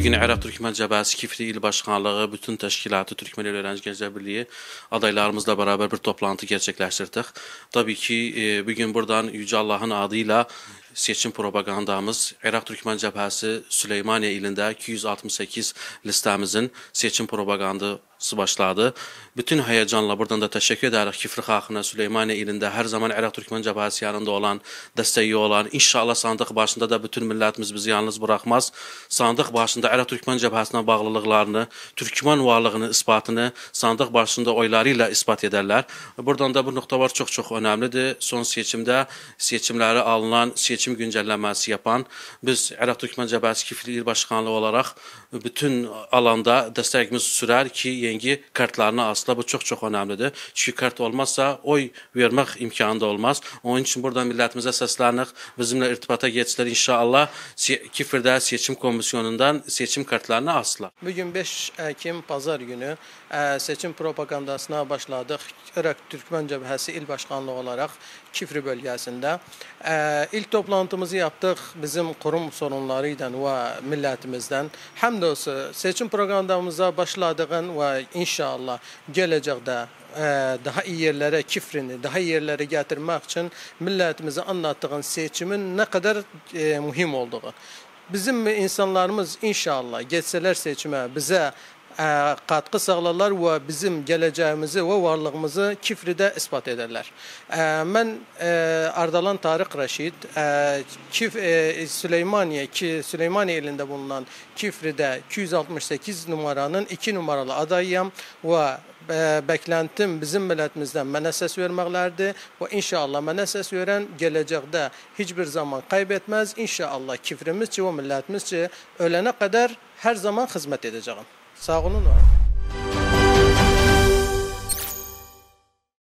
Bugün Iraq Türkmen Cəbhəsi Kifli İl Başkanlığı, bütün təşkilatı Türkmen Öğrenci Gençler Birliği adaylarımızla beraber bir toplantı gerçekleştirdik. Tabii ki bugün buradan Yüce Allah'ın adıyla seçim propagandamız Iraq Türkmen Cəbhəsi Süleymaniye ilində 268 listemizin seçim propagandası başladı. Bütün heyecanla buradan da teşekkür ederiz Kifli xalqına, Süleymaniye ilində her zaman Iraq Türkmen Cəbhəsi yanında olan, desteği olan, inşallah sandık başında da bütün milletimiz bizi yalnız bırakmaz. Sandık başında Iraq Türkmen Cəbhəsinə bağlılıklarını, Türkmen varlığını, ispatını sandık başında oylarıyla ispat ederler. Buradan da bu nokta var, çok önemlidir. Son seçimde seçimleri alınan seçim güncellenmesi yapan biz Iraq Türkmen Cəbhəsi Kifli İl Başkanlığı olarak bütün alanda destekimiz sürer ki yeni kartlarını asla, bu çok önemlidir. Çünkü kart olmazsa oy vermek imkanı da olmaz. Onun için buradan milletimize seslendik. Bizimle irtibata geçtiler inşallah. Kifir'de seçim komisyonundan seçim kartlarını asla. Bugün 5 Ekim Pazar günü seçim propagandasına başladık. Iraq Türkmen Cəbhəsi İl Başkanlığı olarak Kifri bölgesinde. İlk toplantımızı yaptık bizim kurum sorunlarıyla ve milletimizden. Hamdolsun seçim propagandamıza başladığın ve inşallah gelecekte daha iyi yerlere Kifrini, daha iyi yerlere getirmek için milletimize anlattığın seçimin ne kadar mühim olduğu. Bizim insanlarımız inşallah geçseler seçime bize katkı sağlarlar ve bizim geleceğimizi ve varlığımızı Kifri'de ispat ederler. Ben Ardalan Tarık Reşit, Süleymaniye ilinde bulunan Kifri'de 268 numaranın 2 numaralı adayım ve beklentim bizim milletimizden mənə səs verməklərdir ve inşallah mənə səs verən gelecekte hiçbir zaman kaybetmez. İnşallah Kifrimizce ve milletimizce ölene kadar her zaman hizmet edeceğim. Sağ olun.